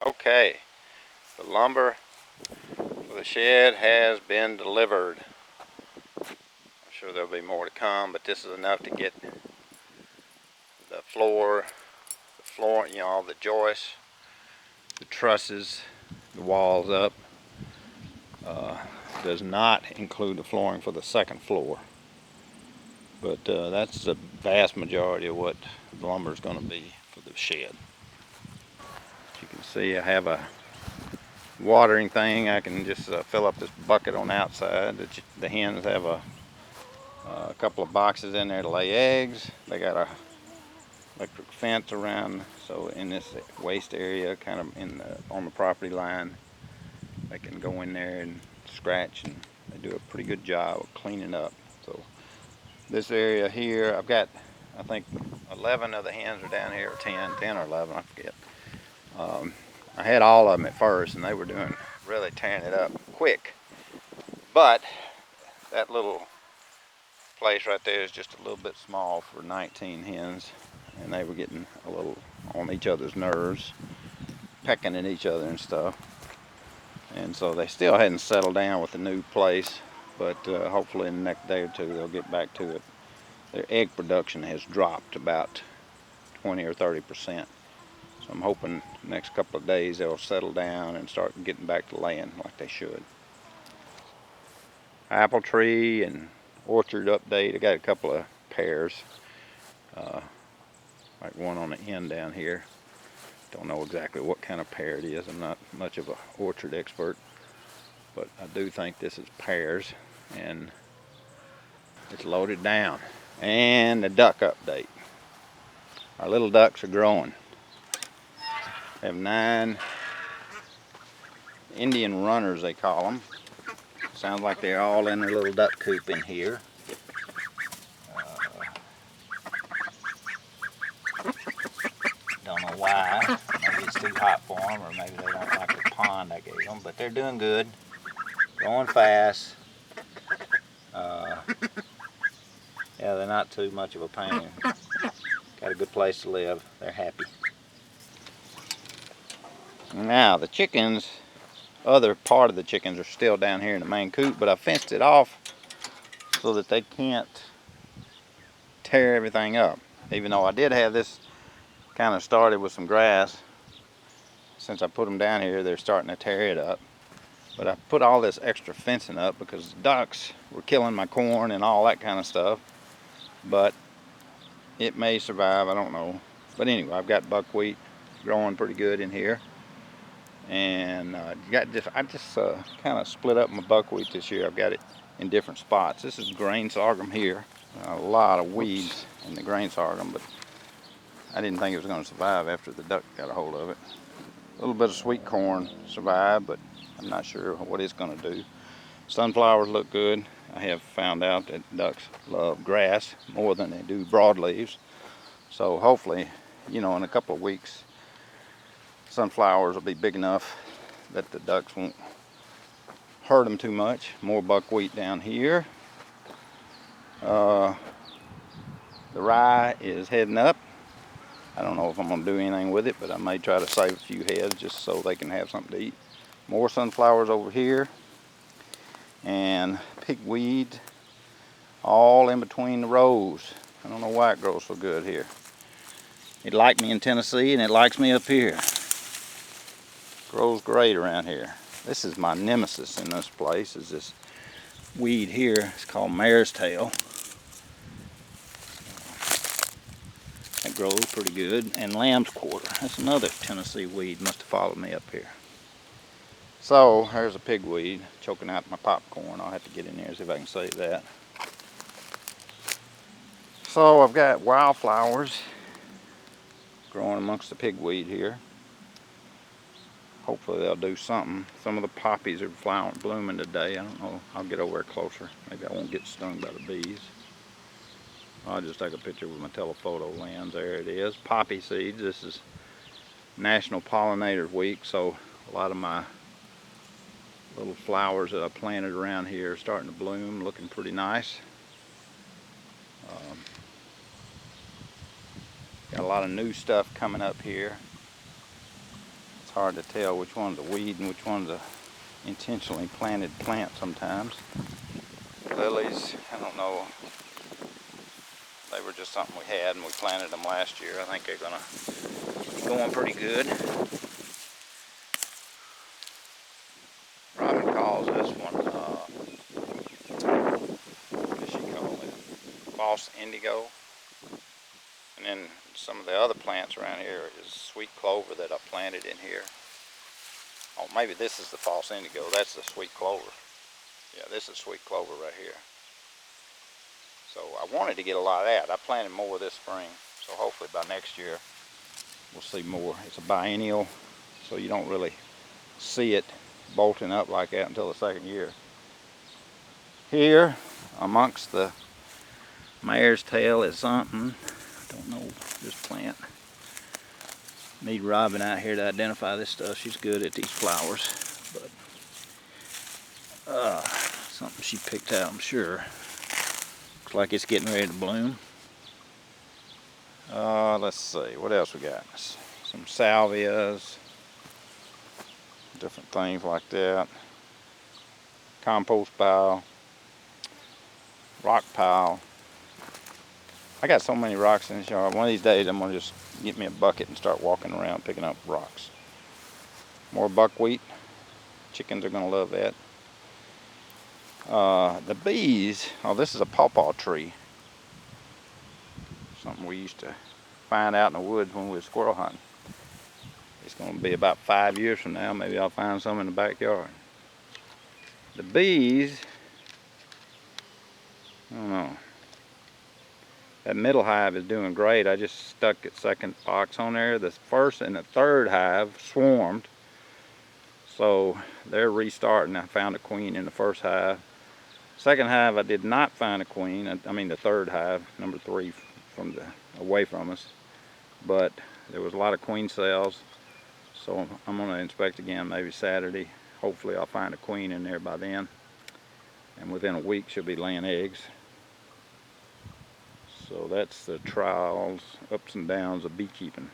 Okay, the lumber for the shed has been delivered. I'm sure there'll be more to come, but this is enough to get the floor, you know, all the joists, the trusses, the walls up. Does not include the flooring for the second floor, but that's the vast majority of what the lumber is going to be for the shed. As you can see, I have a watering thing. I can just fill up this bucket on the outside. The hens have a couple of boxes in there to lay eggs. They got a electric fence around, so in this waste area, kind of on the property line, they can go in there and scratch, and they do a pretty good job of cleaning up. So this area here, I've got, I think 11 of the hens are down here, or 10 or 11, I forget. I had all of them at first, and they were doing really tearing it up quick. But that little place right there is just a little bit small for 19 hens, and they were getting a little on each other's nerves, pecking at each other and stuff. And so they still hadn't settled down with the new place, but hopefully in the next day or two they'll get back to it. Their egg production has dropped about 20 or 30%. So I'm hoping the next couple of days they'll settle down and start getting back to laying like they should. Apple tree and orchard update. I got a couple of pears, like one on the end down here. Don't know exactly what kind of pear it is. I'm not much of an orchard expert, but I do think this is pears, and it's loaded down. And the duck update. Our little ducks are growing. We have 9 Indian runners, they call them. Sounds like they're all in their little duck coop in here. Don't know why. Maybe it's too hot for them, or maybe they don't like the pond I gave them. But they're doing good, growing fast. Yeah, they're not too much of a pain. Got a good place to live. They're happy. Now the chickens, other part of the chickens are still down here in the main coop, but I fenced it off so that they can't tear everything up. Even though I did have this kind of started with some grass, since I put them down here, they're starting to tear it up. But I put all this extra fencing up because ducks were killing my corn and all that kind of stuff. But it may survive, I don't know. But anyway, I've got buckwheat growing pretty good in here. And I just kind of split up my buckwheat this year. I've got it in different spots. This is grain sorghum here. A lot of weeds in the grain sorghum, but I didn't think it was going to survive after the duck got a hold of it. A little bit of sweet corn survived, but I'm not sure what it's going to do. Sunflowers look good. I have found out that ducks love grass more than they do broadleaves. So hopefully, you know, in a couple of weeks, sunflowers will be big enough that the ducks won't hurt them too much. More buckwheat down here. The rye is heading up. I don't know if I'm going to do anything with it, but I may try to save a few heads just so they can have something to eat. More sunflowers over here. And pigweed all in between the rows. I don't know why it grows so good here. It liked me in Tennessee, and it likes me up here. Grows great around here. This is my nemesis in this place, is this weed here. It's called mare's tail. It grows pretty good. And lamb's quarter. That's another Tennessee weed. Must have followed me up here. So there's a pigweed choking out my popcorn. I'll have to get in there and see if I can save that. So I've got wildflowers growing amongst the pigweed here. Hopefully they'll do something. Some of the poppies are blooming today. I don't know. I'll get over there closer. Maybe I won't get stung by the bees. I'll just take a picture with my telephoto lens. There it is. Poppy seeds. This is National Pollinator Week, so a lot of my little flowers that I planted around here are starting to bloom, looking pretty nice. Got a lot of new stuff coming up here. It's hard to tell which one's a weed and which one's a intentionally planted plant sometimes. Lilies, I don't know. They were just something we had and we planted them last year. I think they're gonna be going pretty good. Robin calls this one, what does she call it? False indigo. And then some of the other plants around here is sweet clover that I planted in here. Oh, maybe this is the false indigo. That's the sweet clover. Yeah, this is sweet clover right here. So I wanted to get a lot of that. I planted more this spring. So hopefully by next year we'll see more. It's a biennial, so you don't really see it bolting up like that until the second year. Here, amongst the mare's tail is something. I don't know this plant. Need Robin out here to identify this stuff. She's good at these flowers, but something she picked out, I'm sure. Looks like it's getting ready to bloom. Let's see, what else we got? Some salvias, different things like that. Compost pile, rock pile. I got so many rocks in this yard. One of these days I'm gonna just get me a bucket and start walking around picking up rocks. More buckwheat. Chickens are gonna love that. The bees, oh, this is a pawpaw tree. Something we used to find out in the woods when we were squirrel hunting. It's gonna be about 5 years from now, maybe I'll find some in the backyard. The bees, I don't know. That middle hive is doing great. I just stuck a second box on there. The first and the third hive swarmed. So they're restarting. I found a queen in the first hive. Second hive I did not find a queen. I mean the third hive, number 3 from away from us. But there was a lot of queen cells. So I'm gonna inspect again maybe Saturday. Hopefully I'll find a queen in there by then. And within a week she'll be laying eggs. So that's the trials, ups and downs of beekeeping.